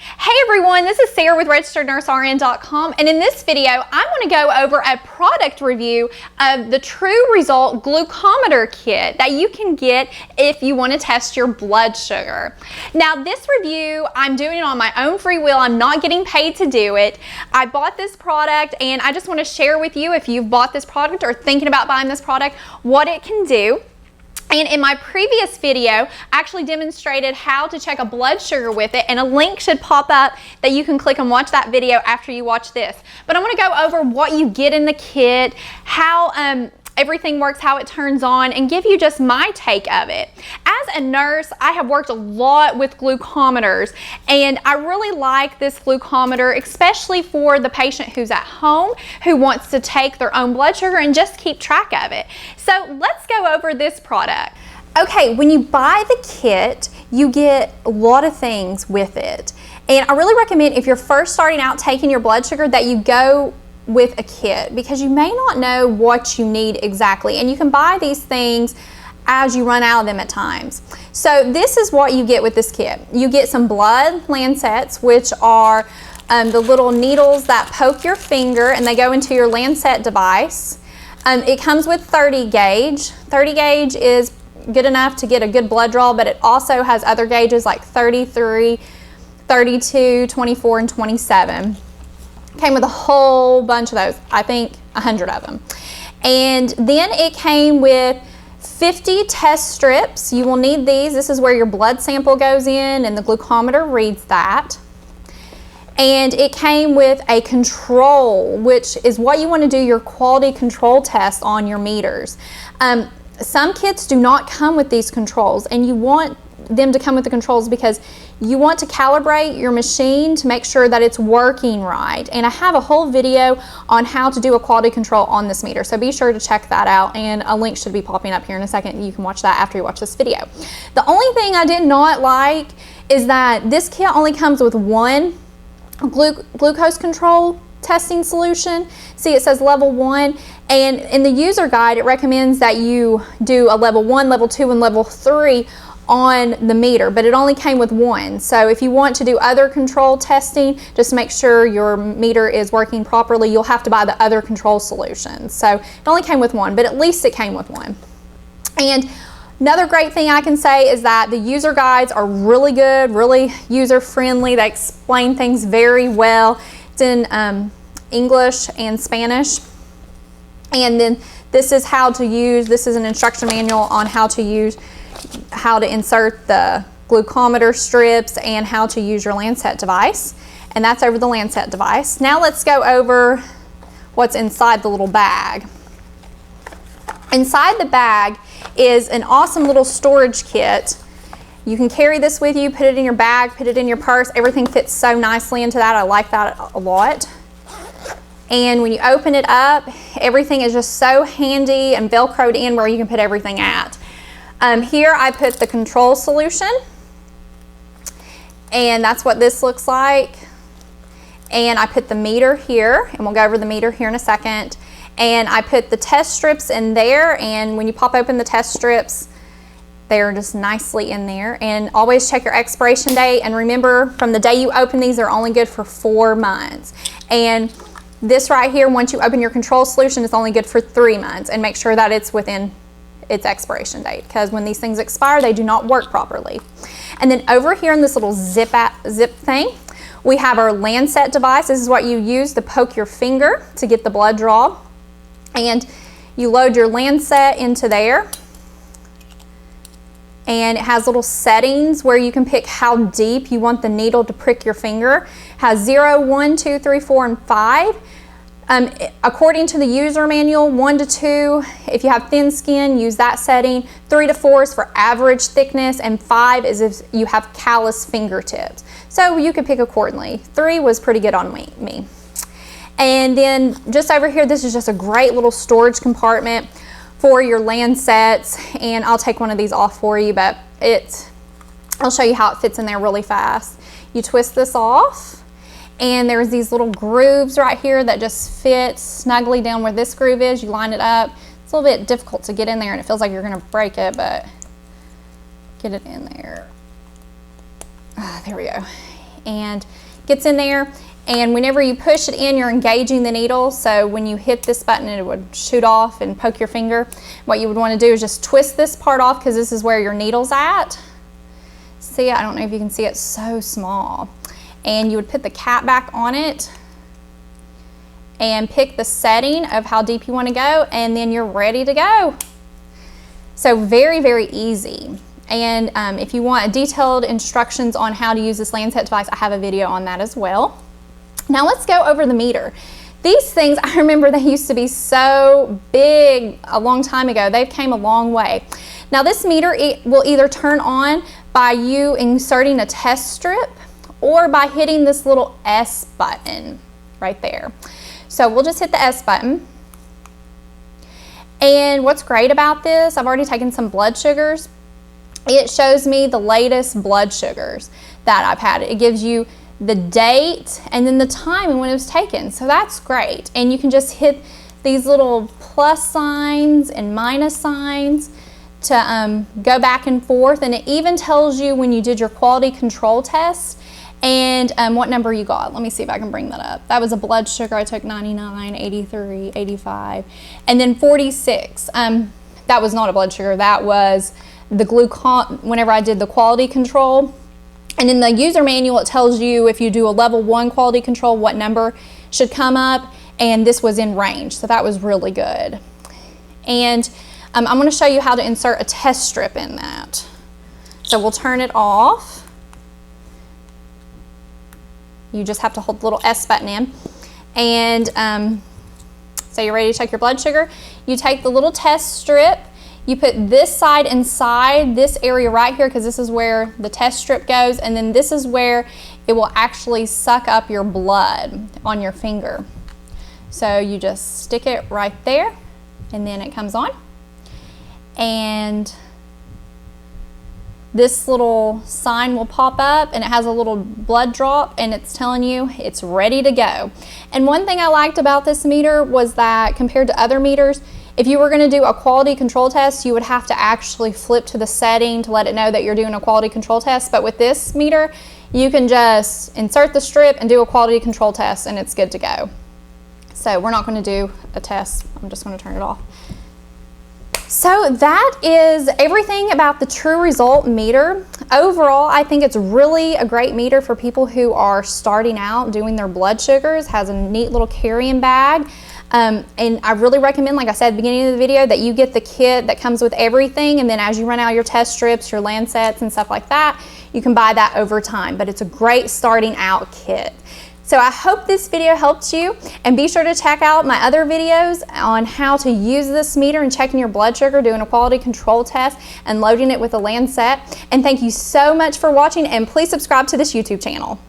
Hey everyone, this is Sarah with RegisteredNurseRN.com, and in this video I'm going to go over a product review of the True Result Glucometer kit that you can get if you want to test your blood sugar. Now this review, I'm doing it on my own free will. I'm not getting paid to do it. I bought this product and I just want to share with you, if you've bought this product or thinking about buying this product, what it can do. And in my previous video, I actually demonstrated how to check a blood sugar with it, and a link should pop up that you can click and watch that video after you watch this. But I want to go over what you get in the kit, how everything works, how it turns on, and give you just my take of it. As a nurse, I have worked a lot with glucometers, and I really like this glucometer, especially for the patient who's at home, who wants to take their own blood sugar and just keep track of it. So let's go over this product. Okay, when you buy the kit, you get a lot of things with it. And I really recommend, if you're first starting out taking your blood sugar, that you go with a kit, because you may not know what you need exactly, and you can buy these things as you run out of them at times. So this is what you get with this kit. You get some blood lancets, which are the little needles that poke your finger and they go into your lancet device. It comes with 30 gauge. 30 gauge is good enough to get a good blood draw, but it also has other gauges like 33, 32, 24, and 27. Came with a whole bunch of those, I think 100 of them. And then it came with 50 test strips. You will need these. This is where your blood sample goes in and the glucometer reads that. And it came with a control, which is what you want to do your quality control test on your meters. Some kits do not come with these controls, and you want them to come with the controls because you want to calibrate your machine to make sure that it's working right. And I have a whole video on how to do a quality control on this meter, so be sure to check that out, and a link should be popping up here in a second. You can watch that after you watch this video. The only thing I did not like is that this kit only comes with one glucose control testing solution. See, it says level 1, and in the user guide it recommends that you do a level 1, level 2, and level 3 on the meter, but it only came with one. So if you want to do other control testing, just make sure your meter is working properly, you'll have to buy the other control solutions. So it only came with one, but at least it came with one. And another great thing I can say is that the user guides are really good, really user friendly. They explain things very well. It's in English and Spanish. And then this is how to use, this is an instruction manual on how to insert the glucometer strips and how to use your lancet device. And that's over the lancet device. Now let's go over what's inside the little bag. Inside the bag is an awesome little storage kit. You can carry this with you, put it in your bag, put it in your purse. Everything fits so nicely into that. I like that a lot. And when you open it up, everything is just so handy and velcroed in where you can put everything at. Here I put the control solution, and that's what this looks like. And I put the meter here, and we'll go over the meter here in a second. And I put the test strips in there, and when you pop open the test strips, they're just nicely in there. And always check your expiration date, and remember, from the day you open these, they're only good for 4 months. And this right here, once you open your control solution, it's only good for 3 months, and make sure that it's within its expiration date, because when these things expire, they do not work properly. And then over here in this little zip thing, we have our lancet device. This is what you use to poke your finger to get the blood draw. And you load your lancet into there, and it has little settings where you can pick how deep you want the needle to prick your finger. It has 0, 1, 2, 3, 4, and 5. According to the user manual, 1 to 2, if you have thin skin, use that setting. 3 to 4 is for average thickness, and 5 is if you have callous fingertips. So you could pick accordingly. 3 was pretty good on me. And then just over here, this is just a great little storage compartment for your lancets, and I'll take one of these off for you, but I'll show you how it fits in there really fast. You twist this off, and there's these little grooves right here that just fit snugly down where this groove is. You line it up. It's a little bit difficult to get in there, and it feels like you're going to break it, but get it in there. There we go. and gets in there. And whenever you push it in, you're engaging the needle. So when you hit this button, it would shoot off and poke your finger. What you would want to do is just twist this part off, because this is where your needle's at. See, I don't know if you can see, it's so small. And you would put the cap back on it and pick the setting of how deep you want to go, and then you're ready to go. So very, very easy. And if you want detailed instructions on how to use this lancet device, I have a video on that as well. Now let's go over the meter. These things, I remember they used to be so big a long time ago. They've came a long way. Now this meter, it will either turn on by you inserting a test strip or by hitting this little S button right there. So we'll just hit the S button. And what's great about this, I've already taken some blood sugars. It shows me the latest blood sugars that I've had. It gives you the date and then the time and when it was taken. So that's great. And you can just hit these little plus signs and minus signs to go back and forth. And it even tells you when you did your quality control test and what number you got. Let me see if I can bring that up. That was a blood sugar. I took 99, 83, 85, and then 46. That was not a blood sugar. That was the whenever I did the quality control. And in the user manual, it tells you if you do a level 1 quality control, what number should come up, and this was in range, so that was really good. And I'm going to show you how to insert a test strip in that. So we'll turn it off. You just have to hold the little S button in. And so you're ready to check your blood sugar. You take the little test strip. You put this side inside this area right here, because this is where the test strip goes, and then this is where it will actually suck up your blood on your finger. So you just stick it right there, and then it comes on. And this little sign will pop up, and it has a little blood drop, and it's telling you it's ready to go. And one thing I liked about this meter was that compared to other meters, if you were going to do a quality control test, you would have to actually flip to the setting to let it know that you're doing a quality control test. But with this meter, you can just insert the strip and do a quality control test, and it's good to go. So we're not going to do a test. I'm just going to turn it off. So that is everything about the True Result meter. Overall, I think it's really a great meter for people who are starting out doing their blood sugars. Has a neat little carrying bag. And I really recommend, like I said at the beginning of the video, that you get the kit that comes with everything, and then as you run out your test strips, your lancets and stuff like that, you can buy that over time. But it's a great starting out kit. So I hope this video helped you, and be sure to check out my other videos on how to use this meter and checking your blood sugar, doing a quality control test, and loading it with a lancet. And thank you so much for watching, and please subscribe to this YouTube channel.